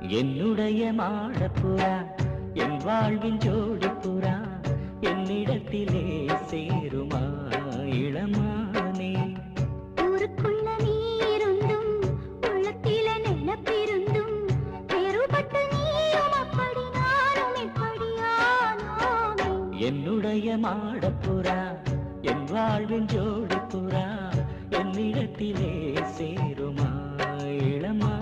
என்னுடைய மாடப்புறா என் வாழ்வின் ஜோடிப்புறா என்னிடத்திலே சேருமா இளமானே. ஊருக்குள்ள நீருந்தும் உள்ளத்தில நிலப்பிருந்தும் வேறுபட்டு நீயும் அப்படி நானும் எப்படியானோமே. என்னுடைய மாடப்புறா என் வாழ்வின் ஜோடிப்புறா என்னிடத்திலே சேருமா இளமா.